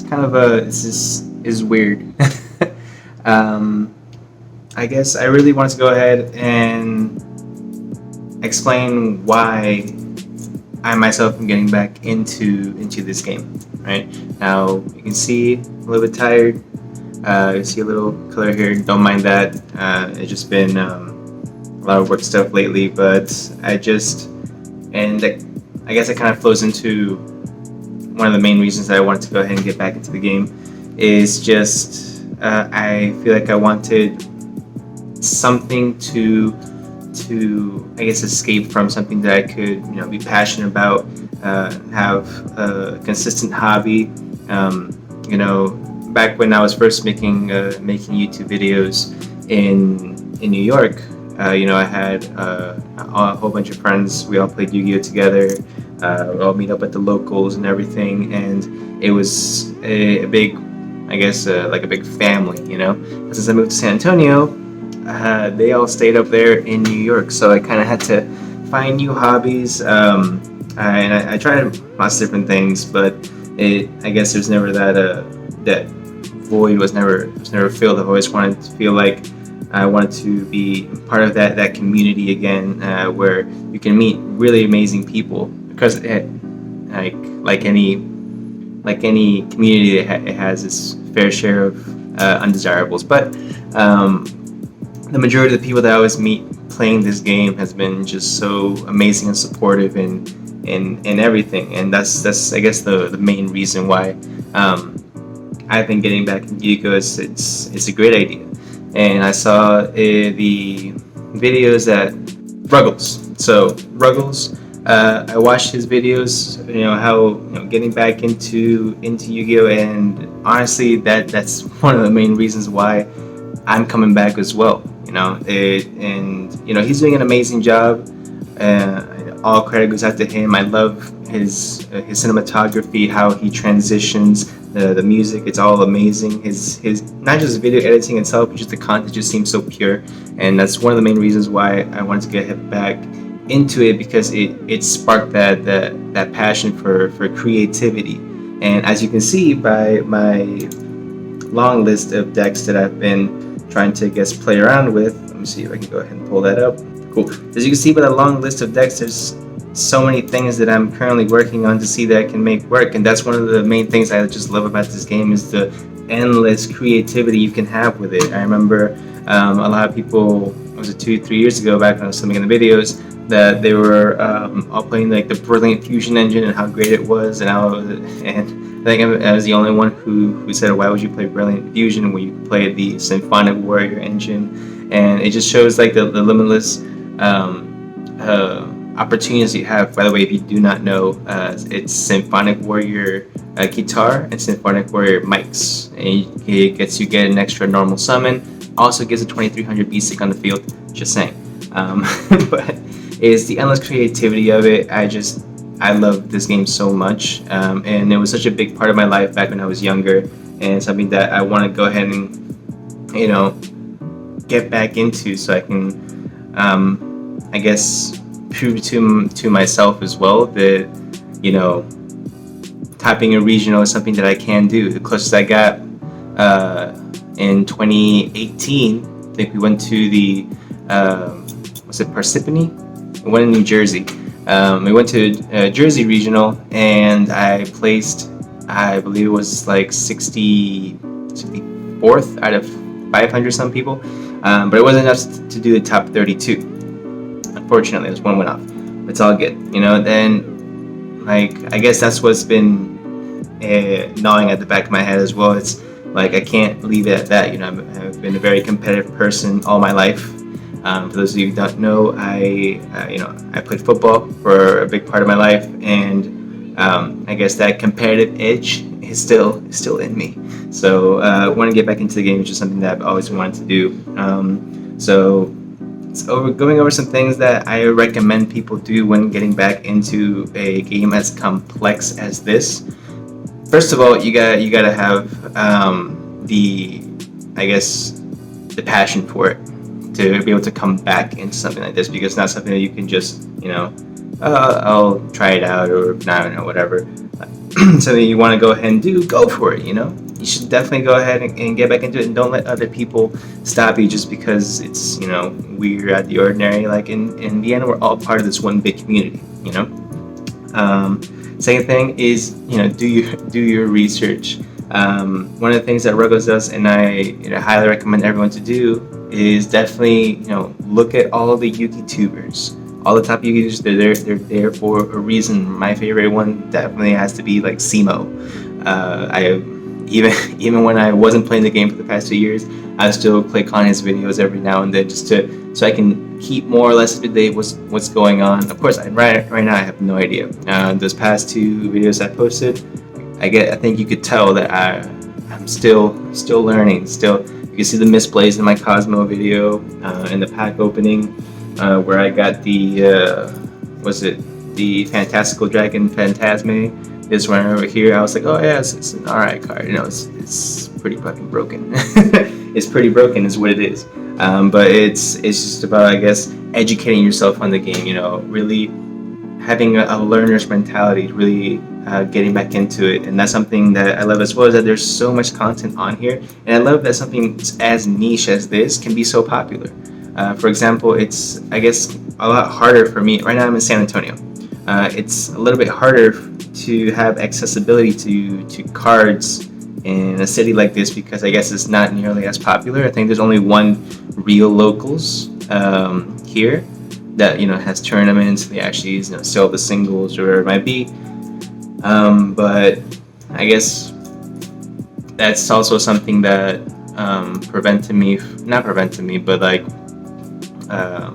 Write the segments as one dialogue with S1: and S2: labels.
S1: kind of this is weird. um, I guess I really wanted to go ahead and explain why I myself am getting back into this game. Right now, you can see a little bit tired. You see a little color here. Don't mind that. It's just been a lot of work stuff lately, but I guess it kind of flows into one of the main reasons that I wanted to go ahead and get back into the game is just I feel like I wanted something to I guess escape from, something that I could be passionate about, have a consistent hobby. Back when I was first making YouTube videos in New York, I had a whole bunch of friends. We all played Yu-Gi-Oh together. We all meet up at the locals and everything, and it was a big, I guess, like a big family. Since I moved to San Antonio, they all stayed up there in New York, so I kind of had to find new hobbies. And I tried lots of different things, but I guess there's never that void was never filled. I've always wanted to feel like I wanted to be part of that community again, where you can meet really amazing people, because like any community, it has its fair share of undesirables. But the majority of the people that I always meet playing this game has been just so amazing and supportive in everything, and that's I guess the main reason why I've been getting back into Yu-Gi-Oh! It's a great idea. And I saw the videos that Ruggles. So Ruggles, I watched his videos. How getting back into Yu-Gi-Oh! And honestly, that's one of the main reasons why I'm coming back as well. He's doing an amazing job. All credit goes out to him. I love his cinematography, how he transitions the music. It's all amazing. His not just video editing itself, but just the content just seems so pure, and that's one of the main reasons why I wanted to get back into it, because it sparked that passion for creativity. And as you can see by my long list of decks that I've been trying to play around with, let me see if I can go ahead and pull that up. Cool. As you can see by the long list of decks, there's so many things that I'm currently working on to see that I can make work, and that's one of the main things I just love about this game, is the endless creativity you can have with it. I remember a lot of people, was it 2-3 years ago, back when I was filming the videos, that they were all playing like the Brilliant Fusion engine and how great it was, and I think I was the only one who said, why would you play Brilliant Fusion when you play the Symphonic Warrior engine? And it just shows like the limitless opportunities you have. By the way, if you do not know, it's Symphonic Warrior guitar and Symphonic Warrior mics, and it gets you get an extra normal summon. Also gives a 2300 basic on the field. Just saying. But it's the endless creativity of it. I love this game so much, and it was such a big part of my life back when I was younger, and something that I want to go ahead and get back into, so I can I guess prove to myself as well that typing a regional is something that I can do. The closest I got in 2018, I think we went to the was it Parsippany? We went in New Jersey. We went to Jersey Regional, and I placed, I believe it was like 64th out of 500 some people, but it wasn't enough to do the top 32. Unfortunately, this one went off. It's all good, Then, I guess that's what's been gnawing at the back of my head as well. It's like I can't leave it at that. I've been a very competitive person all my life. For those of you who don't know, I played football for a big part of my life, and I guess that competitive edge is still in me. So I want to get back into the game, which is something that I've always wanted to do. So it's going over some things that I recommend people do when getting back into a game as complex as this. First of all, you gotta have the passion for it, to be able to come back into something like this, because it's not something that you can just I'll try it out, or whatever. something you want to go ahead and do, go for it. You should definitely go ahead and get back into it, and don't let other people stop you just because it's we're at the ordinary. Like in the end, we're all part of this one big community. Second thing is do your research. One of the things that Ruggles does, and I highly recommend everyone to do, is definitely look at all of the YouTubers, all the top YouTubers. They're there for a reason. My favorite one definitely has to be like Simo. I even when I wasn't playing the game for the past 2 years, I still click on his videos every now and then just so I can keep more or less up to date what's going on. Of course, right now I have no idea. Those past 2 videos I posted, I think you could tell that I'm still learning. Still, you can see the misplays in my Cosmo video, in the pack opening, where I got the the Fantastical Dragon Phantasme. This one over here, I was like, oh yeah, it's an alright card. It's pretty fucking broken. It's pretty broken, is what it is. But it's just about, I guess, educating yourself on the game. Really having a learner's mentality, really getting back into it, and that's something that I love as well. Is that there's so much content on here, and I love that something as niche as this can be so popular. For example, it's, I guess, a lot harder for me. Right now I'm in San Antonio. It's a little bit harder to have accessibility to cards in a city like this because I guess it's not nearly as popular. I think there's only one real locals here that has tournaments. They actually sell the singles or whatever it might be. But I guess that's also something that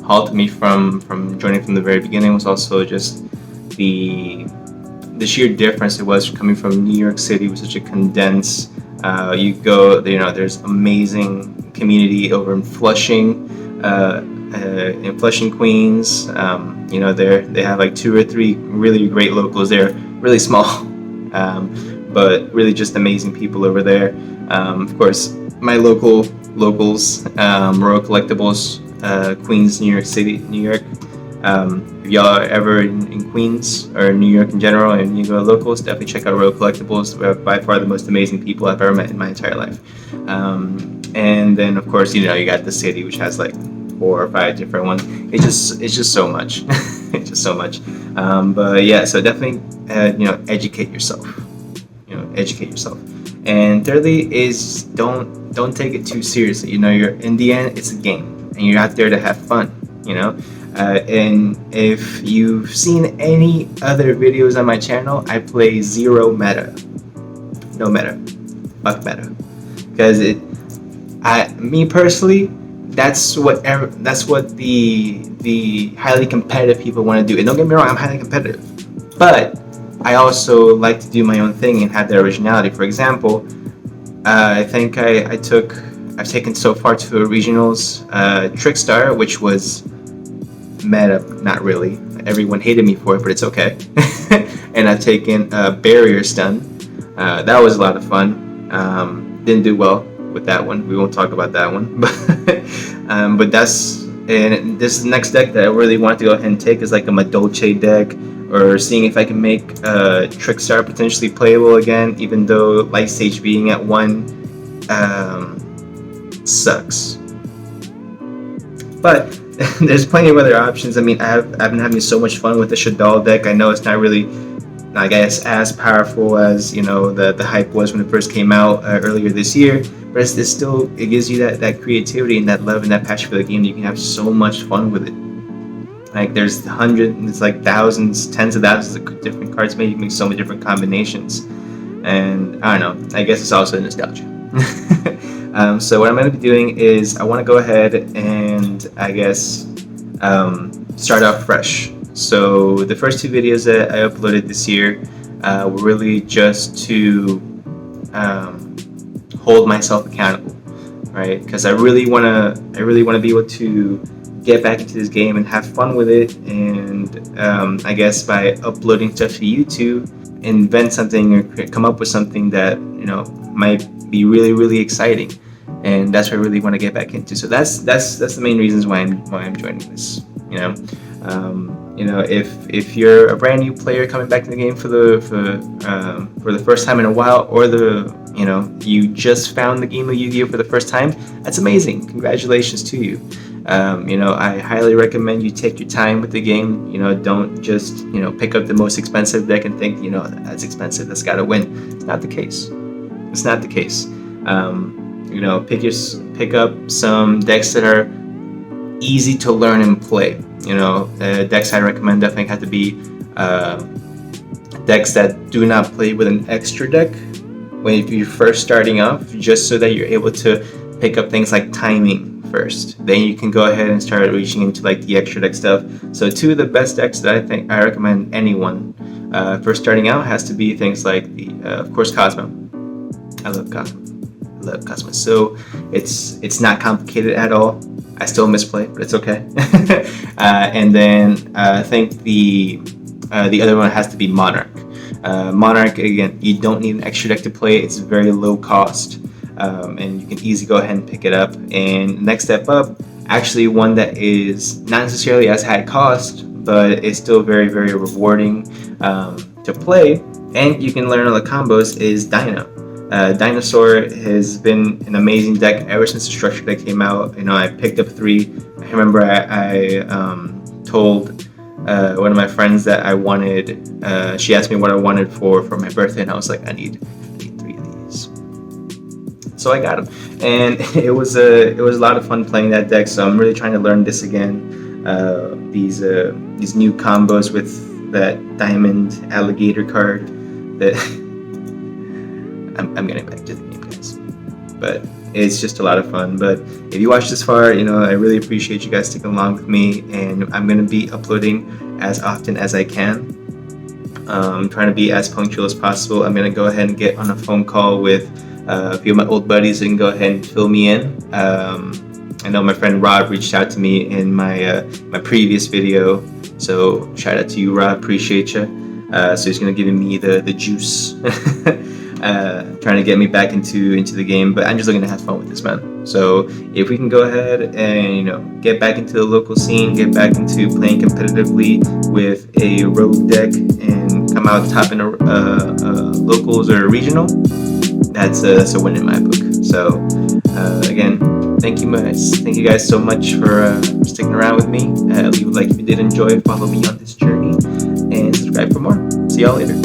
S1: halted me from joining from the very beginning. Was also just the sheer difference it was coming from New York City with such a condensed. You go, there's amazing community over in Flushing, Queens. They have like 2 or 3 really great locals. They're really small, but really just amazing people over there. Of course, my locals, Royal Collectibles, Queens, New York. If y'all are ever in Queens or New York in general and you go to locals, definitely check out Royal Collectibles. We're by far the most amazing people I've ever met in my entire life. And then of course, you got the city, which has like 4 or 5 different ones. It's just so much. It's just so much. But yeah, so definitely educate yourself. Educate yourself. And thirdly is don't take it too seriously. You're in the end, it's a game, and you're out there to have fun. And if you've seen any other videos on my channel, I play zero meta. No meta. Fuck meta. Because me personally, that's what the highly competitive people want to do. And don't get me wrong, I'm highly competitive. But I also like to do my own thing and have the originality. For example, I think I've taken so far to a regionals Trickstar, which was meta, not really. Everyone hated me for it, but it's okay. And I've taken Barrier Stun. That was a lot of fun. Didn't do well with that one. We won't talk about that one. But this is the next deck that I really want to go ahead and take is like a Madolche deck, or seeing if I can make Trickstar potentially playable again, even though Light Stage being at 1 sucks. But there's plenty of other options. I mean, I've been having so much fun with the Shaddoll deck. I know it's not really, I guess, as powerful as the hype was when it first came out earlier this year, but it gives you that creativity and that love and that passion for the game. You can have so much fun with it. Like there's it's like thousands, tens of thousands of different cards made. You can make so many different combinations, and I don't know. I guess it's also nostalgia. So what I'm going to be doing is I want to go ahead and I guess start off fresh. So the first 2 videos that I uploaded this year were really just to hold myself accountable, right? Because I really want to be able to get back into this game and have fun with it, and I guess by uploading stuff to YouTube, invent something or come up with something that might be really, really exciting, and that's what I really want to get back into. So that's the main reasons why I'm joining this. If you're a brand new player coming back to the game for the first time in a while, or you just found the game of Yu-Gi-Oh for the first time, that's amazing. Congratulations to you. I highly recommend you take your time with the game. Don't just pick up the most expensive deck and think that's expensive, that's got to win. It's not the case. It's not the case. Pick up some decks that are easy to learn and play. Decks I recommend definitely have to be decks that do not play with an extra deck when you're first starting off, just so that you're able to pick up things like timing first. Then you can go ahead and start reaching into like the extra deck stuff. So two of the best decks that I recommend anyone first starting out has to be things like of course, Cosmo. I love Cosmo. So it's not complicated at all. I still misplay, but it's okay. And then I think the other one has to be Monarch. Monarch, again, you don't need an extra deck to play. It's very low cost, and you can easily go ahead and pick it up. And next step up, actually one that is not necessarily as high cost, but is still very, very rewarding to play, and you can learn all the combos, is Dino. Dinosaur has been an amazing deck ever since the structure deck came out. I picked up 3. I remember I told one of my friends that I wanted. She asked me what I wanted for my birthday, and I was like, I need 3 of these. So I got them, and it was a lot of fun playing that deck. So I'm really trying to learn this again. These new combos with that diamond alligator card that. I'm getting back to the game, guys, but it's just a lot of fun. But if you watched this far, I really appreciate you guys sticking along with me, and I'm going to be uploading as often as I can. I'm trying to be as punctual as possible. I'm going to go ahead and get on a phone call with a few of my old buddies and go ahead and fill me in. I know my friend Rob reached out to me in my previous video, so shout out to you, Rob. Appreciate you. So he's going to give me the juice. Trying to get me back into the game, but I'm just looking to have fun with this, man. So if we can go ahead and get back into the local scene, get back into playing competitively with a rogue deck, and come out top in a locals or regional, that's a win in my book. So again, thank you guys so much for sticking around with me. Leave a like if you did enjoy. Follow me on this journey, and subscribe for more. See y'all later.